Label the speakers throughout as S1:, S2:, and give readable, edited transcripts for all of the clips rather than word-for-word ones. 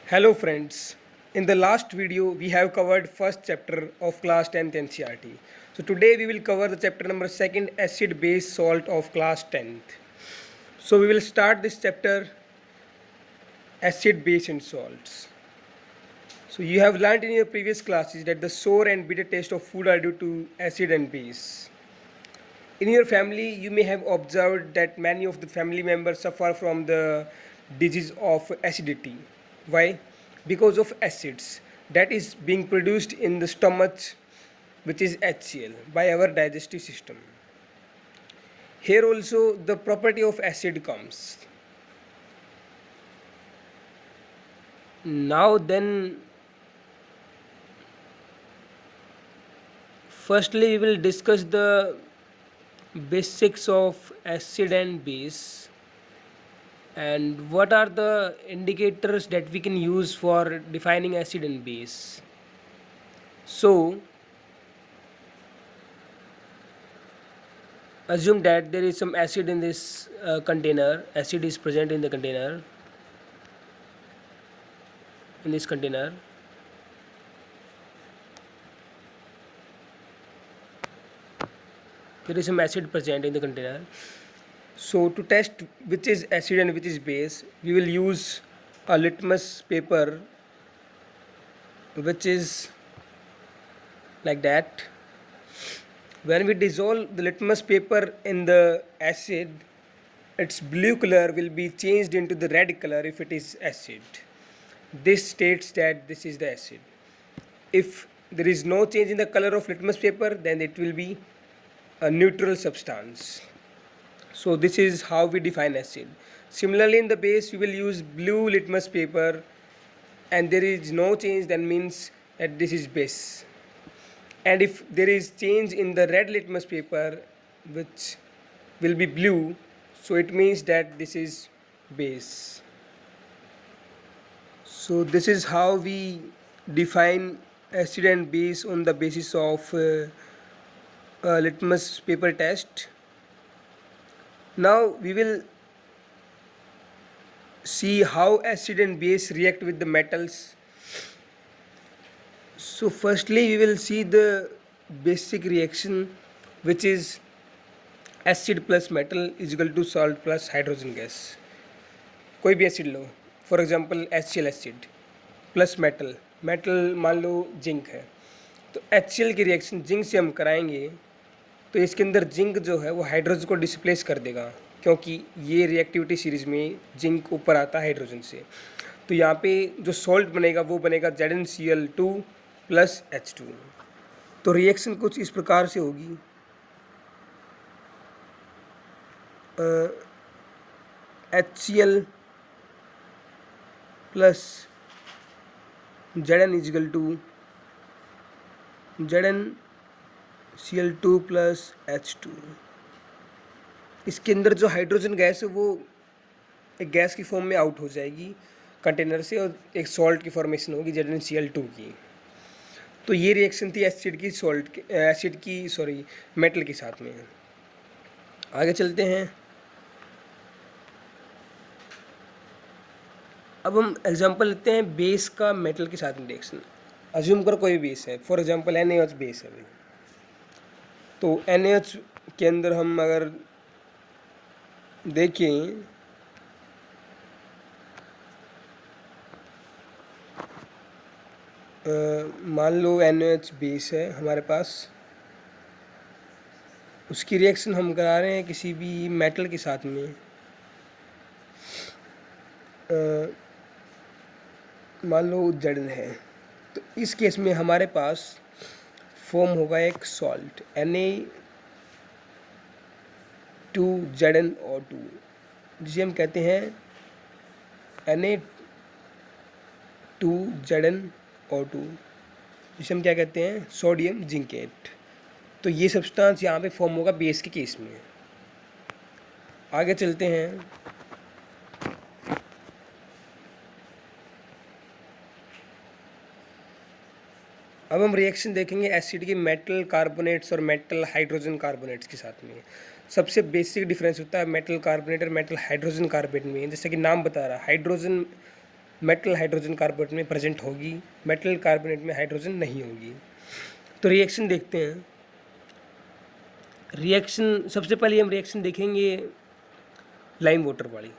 S1: Hello friends. In the last video we have covered first chapter of class 10th NCERT. So today we will cover the chapter number 2 acid base salt of class 10th. So we will start this chapter acid base and salts. So you have learned in your previous classes that the sour and bitter taste of food are due to acid and base. In your family you may have observed that many of the family members suffer from the disease of acidity. Why? Because of acids that is being produced in the stomach, which is HCl, by our digestive system. Here also the property of acid comes. Now then, firstly we will discuss the basics of acid and base and what are the indicators that we can use for defining acid and base. So assume that there is some acid in this container. Acid is present in the container, in this container. There is some acid present in the container. So to test which is acid and which is base, we will use a litmus paper which is like that. When we dissolve the litmus paper in the acid, its blue color will be changed into the red color if it is acid. This states that this is the acid. If there is no change in the color of litmus paper, then it will be a neutral substance. So this is how we define acid. Similarly in the base we will use blue litmus paper and there is no change, then means that this is base. And if there is change in the red litmus paper which will be blue, so it means that this is base. So this is how we define acid and base on the basis of litmus paper test. Now we will see how acid and base react with the metals. So firstly we will see the basic reaction, which is acid plus metal is equal to salt plus hydrogen gas. कोई भी acid low, for example HCl acid plus metal, metal मान लो zinc है, तो HCl की reaction zinc से हम कराएंगे तो इसके अंदर जिंक जो है वो हाइड्रोजन को डिस्प्लेस कर देगा, क्योंकि ये रिएक्टिविटी सीरीज में जिंक ऊपर आता है हाइड्रोजन से. तो यहाँ पे जो सॉल्ट बनेगा वो बनेगा ZnCl2 प्लस H2. तो रिएक्शन कुछ इस प्रकार से होगी. HCl plus Zn is equal to ZnCl2 plus H2. इसके अंदर जो हाइड्रोजन गैस है वो एक गैस की फॉर्म में आउट हो जाएगी कंटेनर से और एक सॉल्ट की फॉर्मेशन होगी ZnCl2 की. तो ये रिएक्शन थी एसिड की मेटल के साथ में. आगे चलते हैं. अब हम एग्जांपल लेते हैं बेस का मेटल के साथ में रिएक्शन. अज्यूम करो कोई बेस है, फॉर एग्जांपल NaOH बेस है. तो NaOH के अंदर हम अगर देखें मान लो NaOH बेस है हमारे पास, उसकी रिएक्शन हम करा रहे हैं किसी भी मेटल के साथ में. मान लो Zn है, तो इस केस में हमारे पास फॉर्म होगा एक सॉल्ट Na2ZnO2, जिसे हम कहते हैं Na2ZnO2, जिसे हम क्या कहते हैं सोडियम जिंकेट. तो ये सब्सटेंस यहाँ पे फॉर्म होगा बेस के केस में. आगे चलते हैं. अब हम रिएक्शन देखेंगे एसिड की मेटल कार्बोनेट्स और मेटल हाइड्रोजन कार्बोनेट्स के साथ में. सबसे बेसिक डिफरेंस होता है मेटल कार्बोनेट और मेटल हाइड्रोजन कार्बोनेट में. जैसे कि नाम बता रहा है, हाइड्रोजन मेटल हाइड्रोजन कार्बोनेट में प्रेजेंट होगी, मेटल कार्बोनेट में हाइड्रोजन नहीं होगी। तो रिएक्शन देखते हैं। रिएक्शन सबसे पहले हम रिएक्शन देखेंगे लाइम वाटर वाली।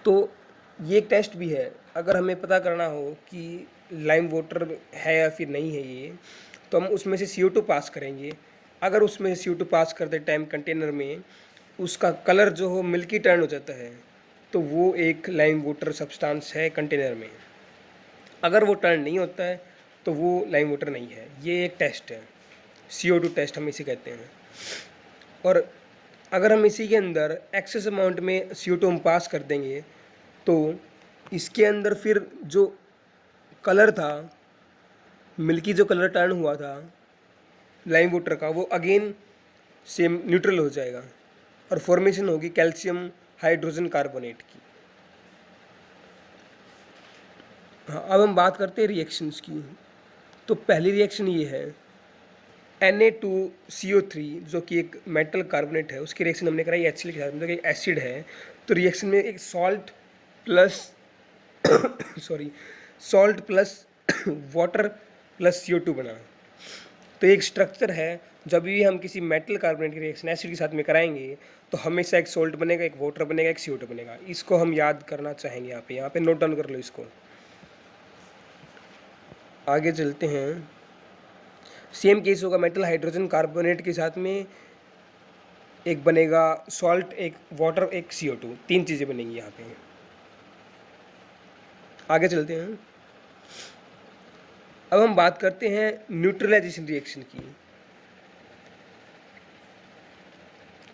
S1: तो ये एक टेस्ट भी है, अगर हमें पता करना हो कि लाइम वाटर है या फिर नहीं है ये, तो हम उसमें से CO2 पास करेंगे। अगर उसमें से CO2 पास करते टाइम कंटेनर में उसका कलर जो हो मिल्की टर्न हो जाता है, तो वो एक लाइम वाटर सब्सटेंस है कंटेनर में। अगर वो टर्न नहीं होता है तो वो लाइम वाटर नहीं है। ये एक टेस्ट है, CO2 टेस्ट हम इसे कहते हैं। और अगर हम इसी के अंदर एक्सेस अमाउंट में CO2 हम पास कर देंगे तो इसके अंदर फिर जो कलर था, मिल्की जो कलर टर्न हुआ था लाइम वाटर का, वो अगेन सेम न्यूट्रल हो जाएगा और फॉर्मेशन होगी कैल्शियम हाइड्रोजन कार्बोनेट की। हाँ, अब हम बात करते हैं रिएक्शंस की। तो पहली रिएक्शन ये है Na2CO3 जो कि एक मेटल कार्बोनेट है, उसकी रिएक्शन हमने कराई HCl के साथ, मतलब एक एसिड है। तो रिएक्शन में एक salt plus salt plus water plus CO2 बना। तो एक स्ट्रक्चर है, जब भी हम किसी मेटल कार्बोनेट की रिएक्शन एसिड के साथ में कराएंगे तो हमेशा एक सॉल्ट बनेगा, एक वाटर बनेगा, एक CO2 बनेगा। इसको हम याद करना चाहेंगे। यहाँ पे नोट डाउन कर लो इसको। आगे चलते हैं। सेम केस होगा मेटल हाइड्रोजन कार्बोनेट के साथ में, एक बनेगा सॉल्ट, एक वाटर, एक CO2, 3 चीज़ें बनेंगी यहाँ पे। आगे चलते हैं। अब हम बात करते हैं न्यूट्रलाइजेशन रिएक्शन की।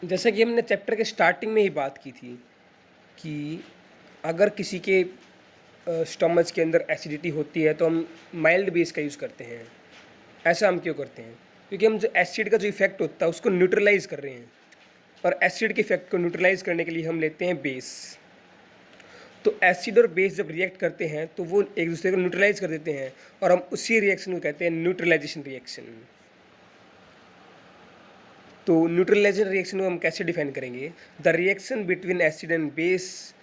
S1: जैसा कि हमने चैप्टर के स्टार्टिंग में ही बात की थी कि अगर किसी के स्टमच के अंदर एसिडिटी होती है तो हम माइल्ड बेस का यूज़ करते हैं। ऐसा हम क्यों करते हैं? क्योंकि हम जो एसिड का जो इफेक्ट होता है उसको न्यूट्रलाइज कर रहे हैं, और एसिड के इफेक्ट को न्यूट्रलाइज करने के लिए हम लेते हैं बेस। तो एसिड और बेस जब रिएक्ट करते हैं तो वो एक दूसरे को न्यूट्रलाइज कर देते हैं, और हम उसी रिएक्शन को कहते हैं न्यूट्रलाइजेशन रिएक्शन। तो न्यूट्रलाइजेशन रिएक्शन को हम कैसे डिफाइन करेंगे? The reaction between acid and base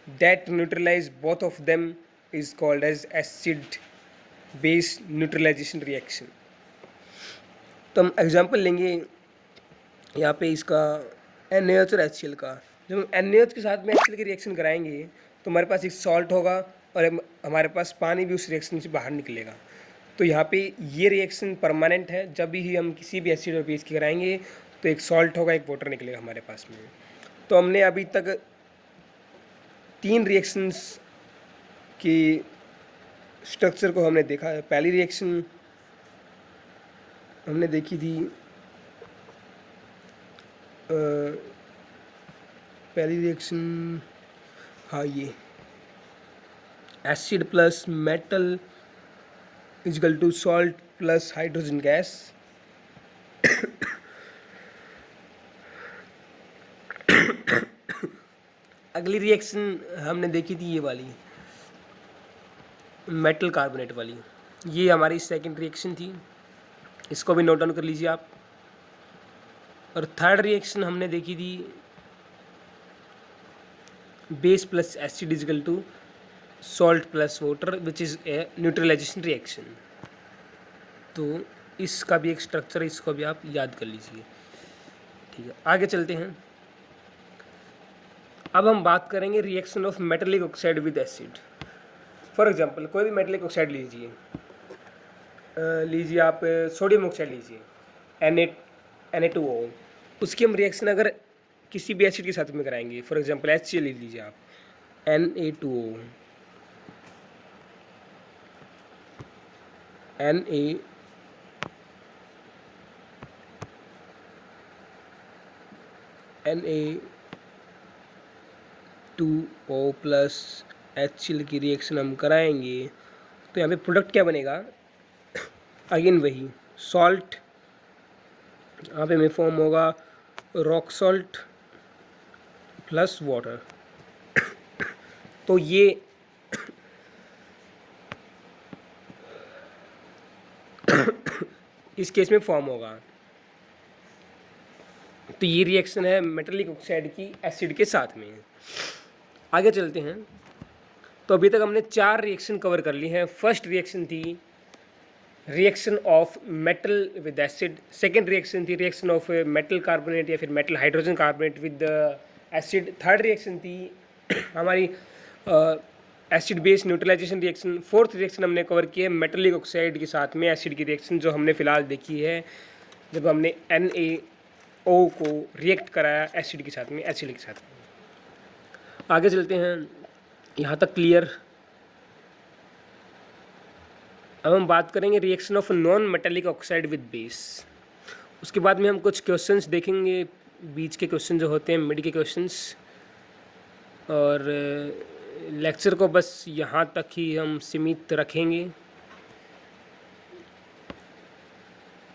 S1: that neutralize both of them is called as acid base neutralization reaction। तो हम एग्जांपल लेंगे यहाँ पे इसका NaOH और HCl का। जब हम NaOH के साथ में HCl की रिएक्शन कराएंगे तो हमारे पास एक सॉल्ट होगा और हमारे पास पानी भी उस रिएक्शन से बाहर निकलेगा। तो यहाँ पे ये रिएक्शन परमानेंट है। जब भी हम किसी भी एसिड और बेस की कराएंगे तो एक सॉल्ट होगा, एक वाटर निकलेगा हमारे पास में। तो हमने अभी तक 3 रिएक्शंस की स्ट्रक्चर को हमने देखा है। पहली रिएक्शन हमने देखी थी, पहली रिएक्शन, हाँ, ये acid plus metal is equal to salt plus hydrogen gas. अगली रिएक्शन हमने देखी थी ये वाली, मेटल कार्बोनेट वाली। ये हमारी सेकंड रिएक्शन थी, इसको भी नोट डाउन कर लीजिए आप। और थर्ड रिएक्शन हमने देखी थी base plus acid is equal to salt plus water which is a neutralisation reaction. तो इसका भी एक स्ट्रक्चर है, इसको भी आप याद कर लीजिए। ठीक है, आगे चलते हैं। अब हम बात करेंगे reaction of metallic oxide with acid. For example कोई भी मेटलिक ऑक्साइड लीजिए, आप सोडियम ऑक्साइड लीजिए, Na2O। उसकी हम रिएक्शन अगर किसी भी एसिड के साथ में कराएंगे, फॉर एग्जांपल HCl ले लीजिए आप, Na2O, Na2O प्लस HCl की रिएक्शन हम कराएंगे तो यहाँ पे प्रोडक्ट क्या बनेगा? अगेन वही सॉल्ट, यहाँ पे में फॉर्म होगा रॉक सॉल्ट प्लस वाटर। तो ये इस केस में फॉर्म होगा। तो ये रिएक्शन है मेटालिक ऑक्साइड की एसिड के साथ में। आगे चलते हैं। तो अभी तक हमने 4 रिएक्शन कवर कर ली हैं। फर्स्ट रिएक्शन थी reaction of metal with acid, second reaction थी रिएक्शन ऑफ मेटल कार्बोनेट या फिर metal hydrogen carbonate with acid, third reaction थी हमारी acid base neutralisation reaction, fourth reaction हमने कवर की है मेटलिक ऑक्साइड के साथ में एसिड की रिएक्शन जो हमने फिलहाल देखी है जब हमने NaO को रिएक्ट कराया एसिड के साथ में, एसिड के साथ में। आगे चलते हैं, यहाँ तक क्लियर। अब हम बात करेंगे reaction of non metallic oxide with base. उसके बाद में हम कुछ क्वेश्चंस देखेंगे, बीच के क्वेश्चन जो होते हैं, मिड के क्वेश्चंस, और लेक्चर को बस यहाँ तक ही हम सीमित रखेंगे।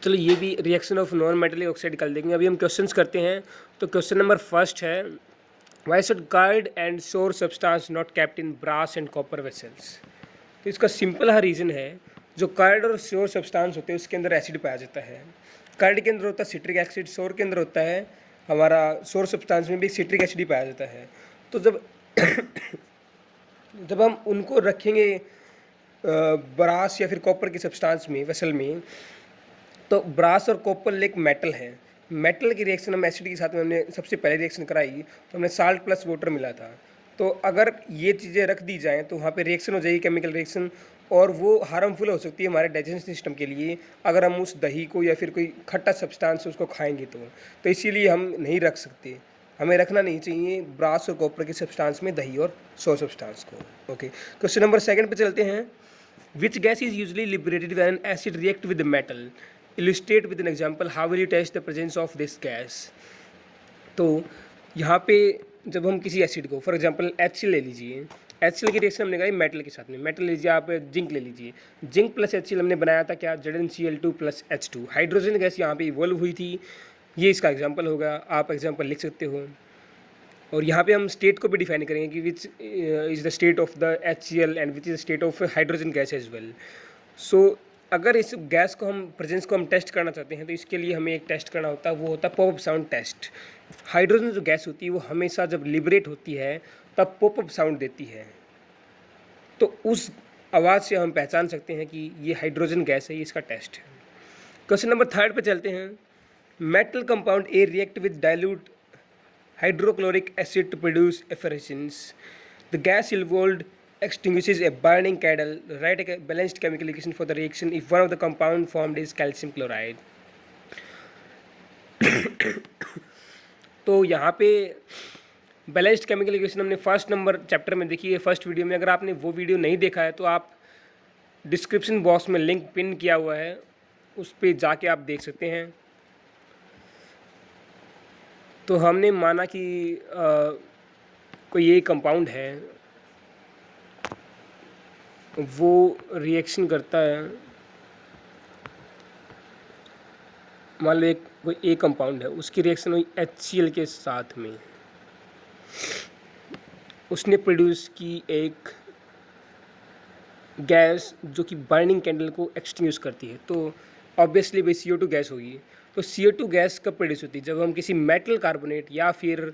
S1: चलो ये भी reaction of non metallic oxide कर देंगे। अभी हम क्वेश्चंस करते हैं। तो क्वेश्चन नंबर फर्स्ट है, why should curd and sour substance not kept in brass and copper vessels. तो इसका सिंपल हा रीज़न है, जो कार्ड और श्योर सब्सटेंस होते हैं उसके अंदर एसिड पाया जाता है। कार्ड के अंदर होता है सिट्रिक एसिड, श्योर के अंदर होता है हमारा श्योर सब्सटेंस में भी सिट्रिक एसिड ही पाया जाता है। तो जब हम उनको रखेंगे ब्रास या फिर कॉपर के सब्सटेंस में, वेसल में, तो ब्रास और कॉपर एक मेटल है। मेटल की रिएक्शन हम एसिड के साथ में हमने सबसे पहले रिएक्शन कराई तो हमने साल्ट प्लस वाटर मिला था। तो अगर ये चीज़ें रख दी जाएँ तो वहाँ पे रिएक्शन हो जाएगी, केमिकल रिएक्शन, और वो हार्मफुल हो सकती है हमारे डाइजेशन सिस्टम के लिए अगर हम उस दही को या फिर कोई खट्टा सब्सटेंस उसको खाएंगे तो इसीलिए हम नहीं रख सकते। हमें रखना नहीं चाहिए ब्रास और कॉपर के सब्सटेंस में दही और श्योर सब्सटेंस को। ओके, क्वेश्चन नंबर सेकंड पे चलते हैं। Which gas is usually liberated when an acid react with metal, illustrate with an example, how will you test the presence of this gas. तो यहाँ पे जब हम किसी एसिड को, फॉर एग्जांपल HCl ले लीजिए, HCl की रिएक्शन हमने कराई मेटल के साथ में। मेटल लीजिए आप, जिंक ले लीजिए, जिंक प्लस HCl हमने बनाया था क्या, ZnCl2 plus H2। Hydrogen gas यहाँ पे इवॉल्व हुई थी, ये इसका एग्जाम्पल होगा, आप एग्जाम्पल लिख सकते हो। और यहाँ पे हम स्टेट को भी डिफाइन करेंगे कि which is the state of the HCl and which is the state of hydrogen gas as well. So अगर इस गैस को हम प्रेजेंस को हम टेस्ट करना चाहते हैं तो इसके लिए हमें एक टेस्ट करना होता है, वो होता है पॉपअप साउंड टेस्ट। हाइड्रोजन जो गैस होती है वो हमेशा जब लिबरेट होती है तब पॉपअप साउंड देती है, तो उस आवाज़ से हम पहचान सकते हैं कि ये हाइड्रोजन गैस है, ये इसका टेस्ट है। क्वेश्चन नंबर थर्ड पे चलते हैं। Metal compound A react with dilute hydrochloric acid to produce effervescence. The gas involved extinguishes a burning candle. Write a balanced chemical equation for the reaction if one of the compound formed is calcium chloride. तो यहाँ पे balanced chemical equation हमने first number chapter में देखी है, first video में। अगर आपने वो वीडियो नहीं देखा है तो आप डिस्क्रिप्शन बॉक्स में लिंक पिन किया हुआ है, उस पर जाके आप देख सकते हैं। तो हमने माना कि कोई ये कंपाउंड है, वो रिएक्शन करता है, मान लो कोई ए कंपाउंड है, उसकी रिएक्शन हुई HCl के साथ में, उसने प्रोड्यूस की एक गैस जो कि बर्निंग कैंडल को एक्सटिंग्विश करती है, तो ऑब्वियसली भाई CO2 गैस होगी। तो CO2 गैस कब प्रोड्यूस होती है, जब हम किसी मेटल कार्बोनेट या फिर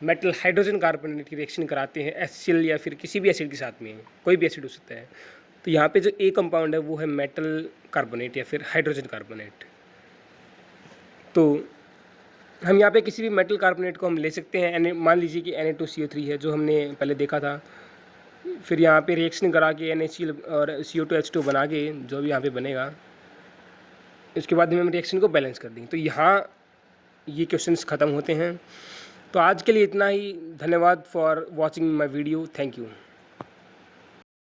S1: मेटल हाइड्रोजन कार्बोनेट की रिएक्शन कराते हैं HCl या फिर किसी भी एसिड के साथ में, कोई भी एसिड हो सकता है। तो यहाँ पे जो ए कंपाउंड है वो है मेटल कार्बोनेट या फिर हाइड्रोजन कार्बोनेट। तो हम यहाँ पे किसी भी मेटल कार्बोनेट को हम ले सकते हैं, मान लीजिए कि Na2CO3 है जो हमने पहले देखा था, फिर यहाँ पे रिएक्शन करा के NaCl और CO2H2 बना के जो भी यहाँ पे बनेगा, इसके बाद हम रिएक्शन को बैलेंस कर देंगे। तो यहाँ ये क्वेश्चंस ख़त्म होते हैं। तो आज के लिए इतना ही। धन्यवाद for watching my video. Thank you.